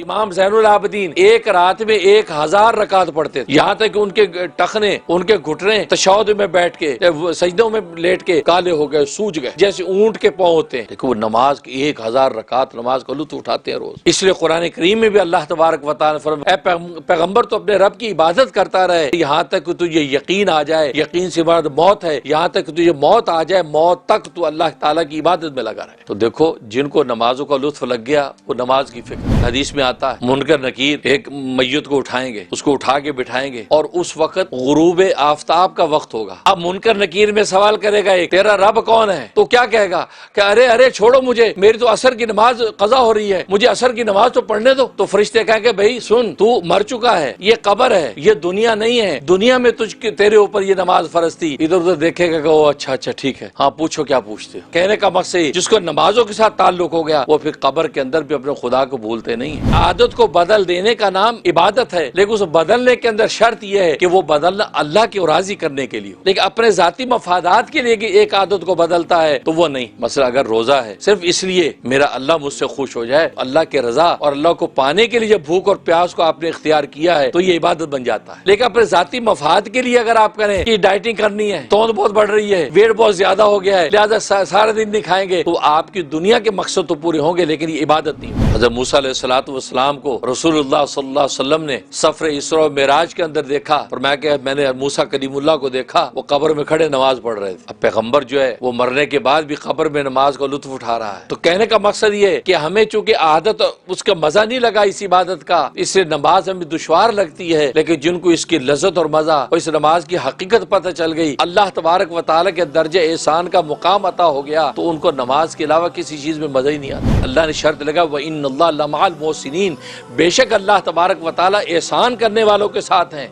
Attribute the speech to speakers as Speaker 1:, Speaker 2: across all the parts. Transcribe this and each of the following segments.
Speaker 1: امام زین العابدین ایک رات میں 1000 رکعت پڑھتے تھے، یہاں تک کہ ان کے ٹخنے، ان کے گھٹنے تشہد میں بیٹھ کے، سجدوں میں لیٹ کے کالے ہو گئے، سوج گئے، جیسے اونٹ کے پاؤں ہوتے ہیں، لیکن وہ نماز کی 1000 رکعت نماز کا لطف اٹھاتے ہیں روز۔ اس لیے قرآن کریم میں بھی اللہ تبارک و تعالیٰ نے فرمایا، اے پیغمبر تو اپنے رب کی عبادت کرتا رہے یہاں تک کہ تجھے یقین آ جائے، یقین سے مراد موت ہے، یہاں تک کہ تجھے موت آ جائے، موت تک تو اللہ تعالیٰ کی عبادت میں لگا رہے۔ تو دیکھو جن کو نمازوں کا لطف لگ گیا وہ نماز کی فکر، حدیث میں آتا ہے منکر نکیر ایک میت کو اٹھائیں گے، اس کو اٹھا کے بٹھائیں گے، اور اس وقت غروب آفتاب کا وقت ہوگا۔ اب منکر نکیر میں سوال کرے گا ایک، تیرا رب کون ہے؟ تو کیا کہے گا کہ ارے چھوڑو مجھے، میری تو عصر کی نماز قضا ہو رہی ہے، مجھے عصر کی نماز تو پڑھنے دو۔ تو فرشتے کہیں کہ بھائی سن، تو مر چکا ہے، یہ قبر ہے، یہ دنیا نہیں ہے، دنیا میں تیرے اوپر یہ نماز فرض تھی۔ ادھر ادھر دیکھے گا کہ او اچھا ٹھیک ہے، ہاں پوچھو کیا پوچھتے ہو۔ کہنے کا مقصد جس کو نمازوں کے ساتھ تعلق ہو گیا وہ پھر قبر کے اندر بھی اپنے خدا کو بھولتے نہیں ہیں۔ عادت کو بدل دینے کا نام عبادت ہے، لیکن اس بدلنے کے اندر شرط یہ ہے کہ وہ بدلنا اللہ کے راضی کرنے کے لیے ہو، لیکن اپنے ذاتی مفادات کے لیے ایک عادت کو بدلتا ہے تو وہ نہیں۔ مثلا اگر روزہ ہے صرف اس لیے میرا اللہ مجھ سے خوش ہو جائے، اللہ کے رضا اور اللہ کو پانے کے لیے جب بھوک اور پیاس کو آپ نے اختیار کیا ہے تو یہ عبادت بن جاتا ہے۔ لیکن اپنے ذاتی مفاد کے لیے اگر آپ کریں کہ ڈائٹنگ کرنی ہے، توند بہت بڑھ رہی ہے، ویٹ بہت زیادہ ہو گیا ہے، لہذا سارا دن نہیں کھائیں گے، تو آپ کی دنیا کے مقصد تو پورے ہوں گے لیکن یہ عبادت نہیں۔ حضرت موسیٰ علیہ السلام کو رسول اللہ صلی اللہ علیہ وسلم نے سفر اسراء و معراج کے اندر دیکھا، فرمایا کہ میں نے موسیٰ کلیم اللہ کو دیکھا، وہ قبر میں کھڑے نماز پڑھ رہے تھے۔ اب پیغمبر جو ہے وہ مرنے کے بعد بھی قبر میں نماز کا لطف اٹھا رہا ہے۔ تو کہنے کا مقصد یہ ہے کہ ہمیں چونکہ عادت اس کا مزہ نہیں لگا اس عبادت کا، اس سے نماز ہمیں دشوار لگتی ہے، لیکن جن کو اس کی لذت اور مزہ اور اس نماز کی حقیقت پتہ چل گئی، اللہ تبارک و تعالیٰ کے درجہ احسان کا مقام عطا ہو گیا، تو ان کو نماز کے علاوہ کسی چیز میں مزہ ہی نہیں آتا۔ اللہ نے شرط لگا وَإِنَّ اللَّهَ لَمَعَ الْمُحْسِنِينَ، بے شک اللہ تبارک و تعالیٰ احسان کرنے والوں کے ساتھ ہیں۔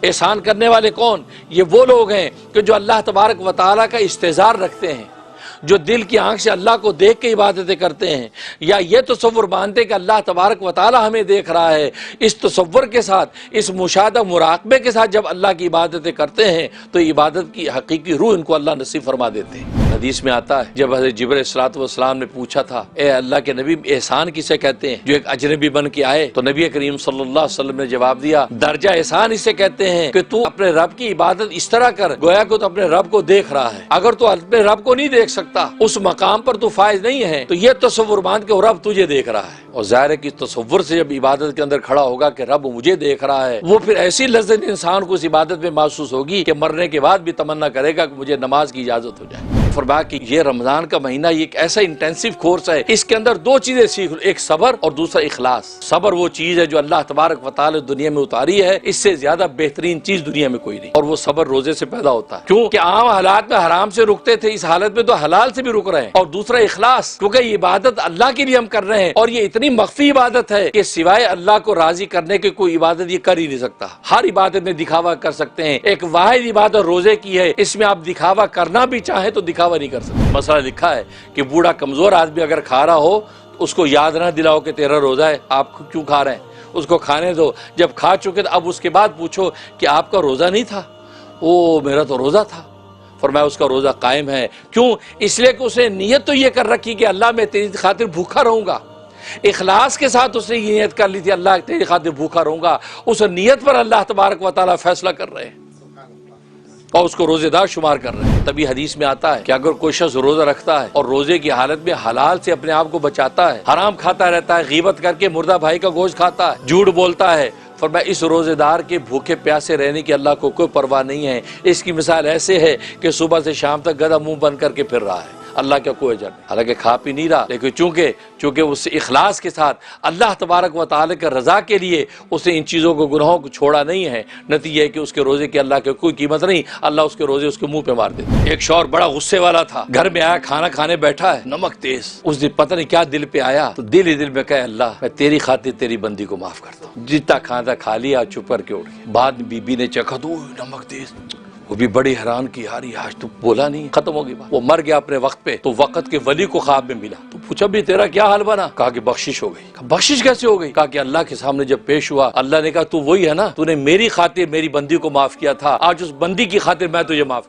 Speaker 1: احسان کرنے والے کون؟ یہ وہ لوگ ہیں کہ جو اللہ تبارک و تعالیٰ کا استحضار رکھتے ہیں، جو دل کی آنکھ سے اللہ کو دیکھ کے عبادتیں کرتے ہیں، یا یہ تصور مانتے ہیں کہ اللہ تبارک و تعالی ہمیں دیکھ رہا ہے، اس تصور کے ساتھ، اس مشاہدہ مراقبے کے ساتھ جب اللہ کی عبادتیں کرتے ہیں تو عبادت کی حقیقی روح ان کو اللہ نصیب فرما دیتے ہیں۔ حدیث میں آتا ہے جب حضرت جبرائیل علیہ السلام نے پوچھا تھا اے اللہ کے نبی احسان کسے کہتے ہیں، جو ایک اجنبی بن کے آئے، تو نبی کریم صلی اللہ علیہ وسلم نے جواب دیا درجہ احسان اسے کہتے ہیں کہ تو اپنے رب کی عبادت اس طرح کر گویا کہ تو اپنے رب کو دیکھ رہا ہے۔ اگر تو اپنے رب کو نہیں دیکھ سکتا، اس مقام پر تو فائز نہیں ہے، تو یہ تصور مان کے رب تجھے دیکھ رہا ہے، اور ظاہر ہے کہ تصور سے جب عبادت کے اندر کھڑا ہوگا کہ رب مجھے دیکھ رہا ہے، وہ پھر ایسی لذت انسان کو اس عبادت میں محسوس ہوگی کہ مرنے کے بعد بھی تمنا کرے گا کہ مجھے نماز کی اجازت ہو جائے۔ فرمایا کہ یہ رمضان کا مہینہ یہ ایک ایسا انٹینسو کورس ہے، اس کے اندر دو چیزیں سیکھ لو، ایک صبر اور دوسرا اخلاص۔ صبر وہ چیز ہے جو اللہ تبارک و تعالی دنیا میں اتاری ہے، اس سے زیادہ بہترین چیز دنیا میں کوئی نہیں، اور وہ صبر روزے سے پیدا ہوتا ہے، کیونکہ عام حالات میں حرام سے رکتے تھے، اس حالت میں تو حلال سے بھی رک رہے ہیں۔ اور دوسرا اخلاص، کیونکہ یہ عبادت اللہ کے لیے ہم کر رہے ہیں، اور یہ اتنی مخفی عبادت ہے کہ سوائے اللہ کو راضی کرنے کے کوئی عبادت یہ کر ہی نہیں سکتا۔ ہر عبادت میں دکھاوا کر سکتے ہیں، ایک واحد عبادت روزے کی ہے، اس میں آپ دکھاوا کرنا بھی چاہیں تو دکھاوا نہیں کر سکتے۔ مسئلہ لکھا ہے کہ بوڑھا کمزور آدمی اگر کھا رہا ہو تو اس کو یاد نہ دلاؤ کہ تیرا روزہ ہے، آپ کیوں کھا رہے ہیں، اس کو کھانے دو، جب کھا چکے تو اب اس کے بعد پوچھو کہ آپ کا روزہ نہیں تھا؟ او میرا تو روزہ تھا۔ فرمایا اس کا روزہ قائم ہے، کیوں؟ اس لیے کہ اس نے نیت تو یہ کر رکھی کہ اللہ میں تیری خاطر بھوکا رہوں گا، اخلاص کے ساتھ اس نے یہ نیت کر لی تھی اللہ تیری خاطر بھوکا رہوں گا، اس نیت پر اللہ تبارک و تعالیٰ فیصلہ کر رہے ہیں اور اس کو روزے دار شمار کر رہے ہیں۔ تبھی حدیث میں آتا ہے کہ اگر کوئی شخص روزہ رکھتا ہے اور روزے کی حالت میں حلال سے اپنے آپ کو بچاتا ہے، حرام کھاتا رہتا ہے، غیبت کر کے مردہ بھائی کا گوشت کھاتا ہے، جھوٹ بولتا ہے، فرمایا اس روزے دار کے بھوکے پیاسے رہنے کی اللہ کو کوئی پرواہ نہیں ہے۔ اس کی مثال ایسے ہے کہ صبح سے شام تک گدھا منہ بند کر کے پھر رہا ہے، اللہ کا کوئی اجر نہیں، حالانکہ کھا پی نہیں رہا، لیکن چونکہ اس اخلاص کے ساتھ اللہ تبارک و تعالی کے رضا کے لیے اس نے ان چیزوں کو گناہوں کو چھوڑا نہیں ہے، نتیجہ ہے کہ اس کے روزے کی اللہ کی کوئی قیمت نہیں، اللہ اس کے روزے اس کے منہ پہ مار دیتے۔ ایک شوہر بڑا غصے والا تھا، گھر میں آیا، کھانا کھانے بیٹھا ہے، نمک تیز، اس دن پتہ نہیں کیا دل پہ آیا، تو دل ہی دل میں کہے اللہ میں تیری خاطر تیری بندی کو معاف کرتا ہوں، جتنا کھانا کھا لیا، چپ کر کے اٹھ گیا۔ بعد میں بی بی نے چکھا تو نمک تیز، وہ بھی بڑی حیران کی، یار یہ آج تو بولا نہیں، ختم ہو گئی بات۔ وہ مر گیا اپنے وقت پہ، تو وقت کے ولی کو خواب میں ملا، تو پوچھا بھی تیرا کیا حال بنا؟ کہا کہ بخشش ہو گئی۔ کہا بخشش کیسے ہو گئی؟ کہا کہ اللہ کے سامنے جب پیش ہوا، اللہ نے کہا تو وہی ہے نا، تو نے میری خاطر میری بندی کو معاف کیا تھا، آج اس بندی کی خاطر میں تجھے معاف